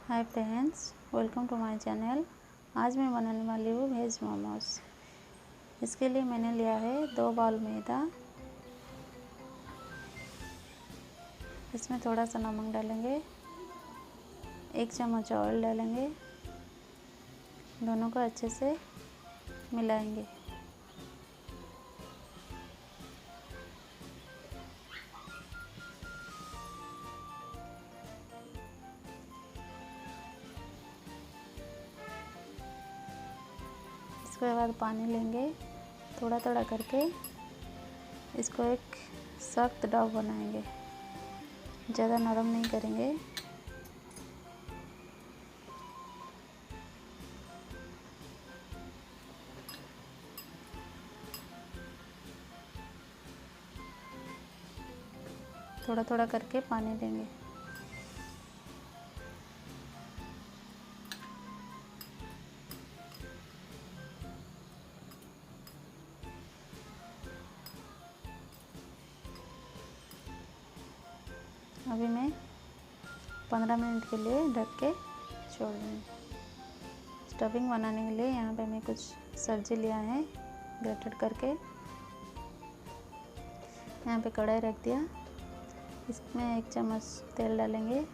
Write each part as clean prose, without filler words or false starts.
Hi friends, welcome to my channel. आज मैं बनाने वाली हूँ वेज मोमोज। इसके लिए मैंने लिया है 2 बाउल मैदा। इसमें थोड़ा सा नमक डालेंगे, 1 चम्मच ऑयल डालेंगे, दोनों को अच्छे से मिलाएंगे। इसके बाद पानी लेंगे, थोड़ा थोड़ा करके इसको एक सख्त डो बनाएंगे। ज़्यादा नरम नहीं करेंगे। थोड़ा थोड़ा करके पानी देंगे। अभी मैं 15 मिनट के लिए ढक के छोड़ दूँगी। स्टफिंग बनाने के लिए यहाँ पे मैं कुछ सब्ज़ी लिया है ग्रेटेड करके। यहाँ पे कढ़ाई रख दिया, इसमें 1 चम्मच तेल डालेंगे।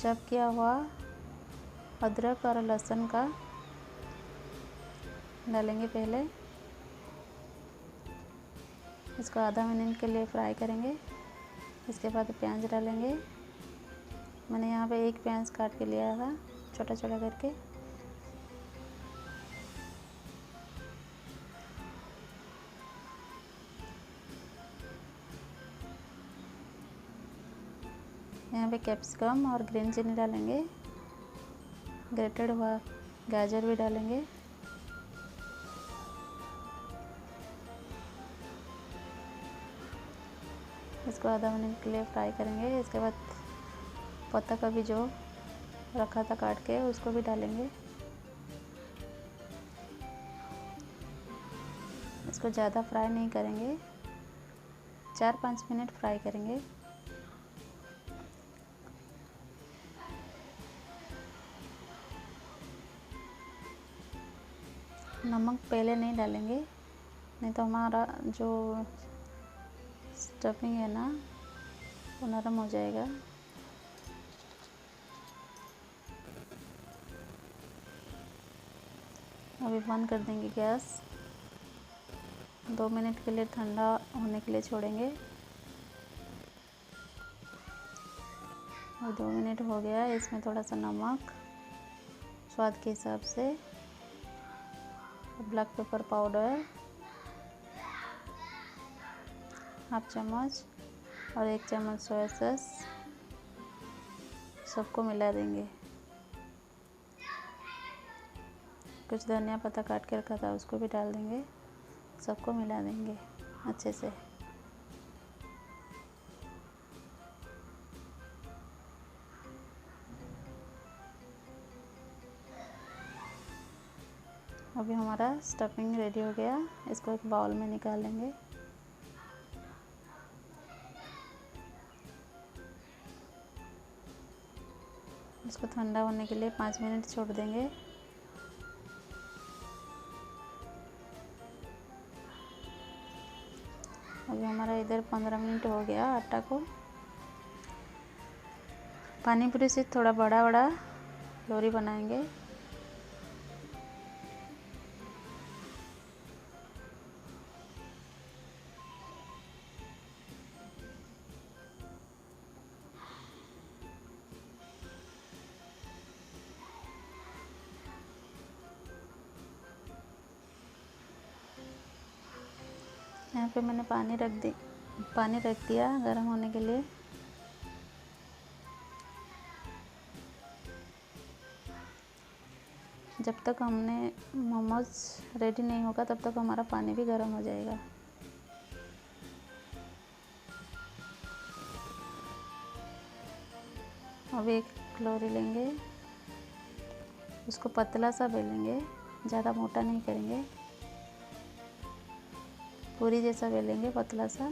चॉप किया हुआ अदरक और लहसुन का डालेंगे पहले। इसको आधा मिनट के लिए फ्राई करेंगे। इसके बाद प्याज डालेंगे। मैंने यहाँ पे 1 प्याज काट के लिया था छोटा छोटा करके। यहाँ पे कैप्सिकम और ग्रीन चिली डालेंगे। ग्रेटेड हुआ गाजर भी डालेंगे। इसको आधा मिनट के लिए फ्राई करेंगे। इसके बाद पत्ता गोभी जो रखा था काट के उसको भी डालेंगे। इसको ज़्यादा फ्राई नहीं करेंगे, 4-5 मिनट फ्राई करेंगे। नमक पहले नहीं डालेंगे, नहीं तो हमारा जो स्टफिंग है ना वो नरम हो जाएगा। अभी बंद कर देंगे गैस। 2 मिनट के लिए ठंडा होने के लिए छोड़ेंगे। और 2 मिनट हो गया। इसमें थोड़ा सा नमक स्वाद के हिसाब से, ब्लैक पेपर पाउडर 1/2 चम्मच और 1 चम्मच सोया सॉस, सबको मिला देंगे। कुछ धनिया पत्ता काट के रखा था उसको भी डाल देंगे। सबको मिला देंगे अच्छे से। अभी हमारा स्टफिंग रेडी हो गया। इसको एक बाउल में निकाल लेंगे। इसको ठंडा होने के लिए 5 मिनट छोड़ देंगे। अभी हमारा इधर 15 मिनट हो गया। आटा को पानी पूरी से थोड़ा बड़ा बड़ा लोरी बनाएंगे। यहाँ पे मैंने पानी रख दिया गर्म होने के लिए। जब तक हमने मोमोज रेडी नहीं होगा तब तक हमारा पानी भी गर्म हो जाएगा। अब एक लोरी लेंगे, उसको पतला सा बेलेंगे, ज़्यादा मोटा नहीं करेंगे। पूरी जैसा बेलेंगे पतला सा।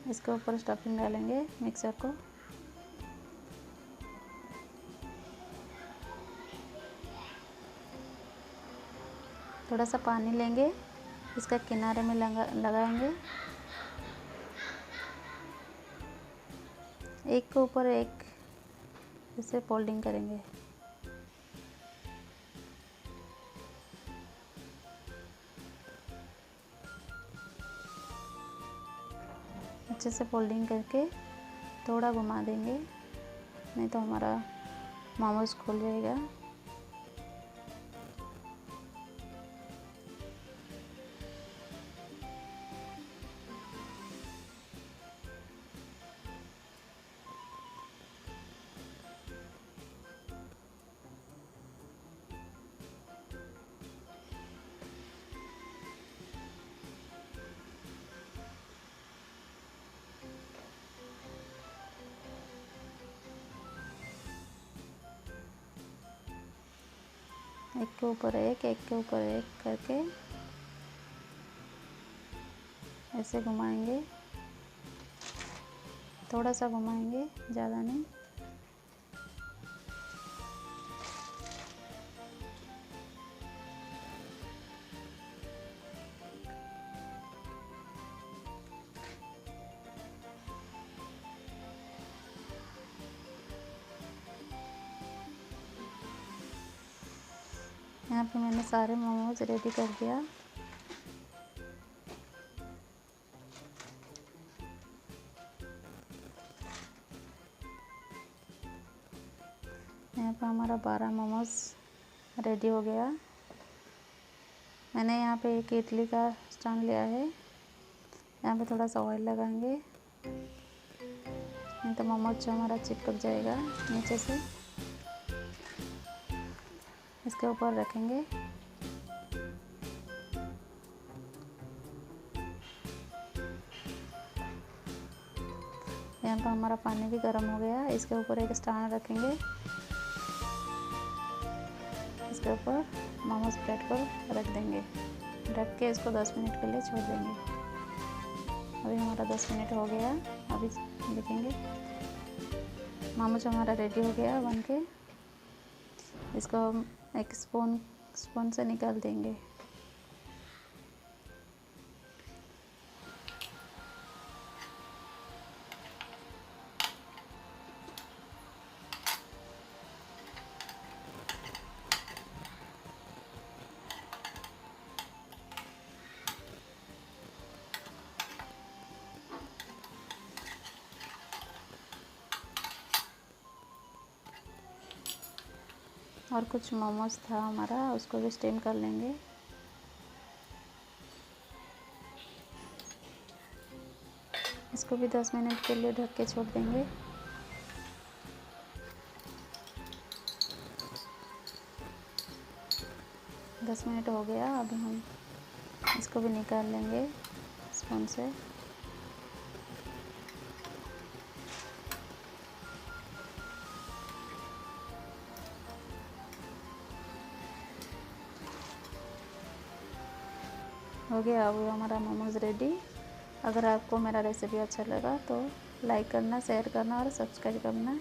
इसके ऊपर स्टफिंग डालेंगे मिक्सर को। थोड़ा सा पानी लेंगे, इसका किनारे में लगाएंगे, एक के ऊपर एक इसे फोल्डिंग करेंगे। अच्छे से फोल्डिंग करके थोड़ा घुमा देंगे, नहीं तो हमारा मोमोज खुल जाएगा। एक के ऊपर एक के ऊपर एक करके ऐसे घुमाएंगे, थोड़ा सा घुमाएंगे, ज़्यादा नहीं। यहाँ पे मैंने सारे मोमोज रेडी कर दिया। यहाँ पे हमारा 12 मोमोज रेडी हो गया। मैंने यहाँ पे एक इडली का स्टैंड लिया है, यहाँ पे थोड़ा सा ऑयल लगाएंगे, नहीं तो मोमोज जो हमारा चिपक जाएगा नीचे से। इसके ऊपर रखेंगे, यहाँ पर हमारा पानी भी गर्म हो गया। इसके ऊपर एक स्टैंड रखेंगे, इसके ऊपर मोमोज प्लेट को रख देंगे, ढक के इसको 10 मिनट के लिए छोड़ देंगे। अभी हमारा 10 मिनट हो गया, अभी देखेंगे मोमोज हमारा रेडी हो गया बन के। इसको हम एक स्पून से निकाल देंगे। और कुछ मोमोज था हमारा, उसको भी स्टीम कर लेंगे। इसको भी 10 मिनट के लिए ढक के छोड़ देंगे। दस मिनट हो गया, अभी हम इसको भी निकाल लेंगे स्पून से। हो गया अब हमारा मोमोज रेडी। अगर आपको मेरा रेसिपी अच्छा लगा तो लाइक करना, शेयर करना और सब्सक्राइब करना।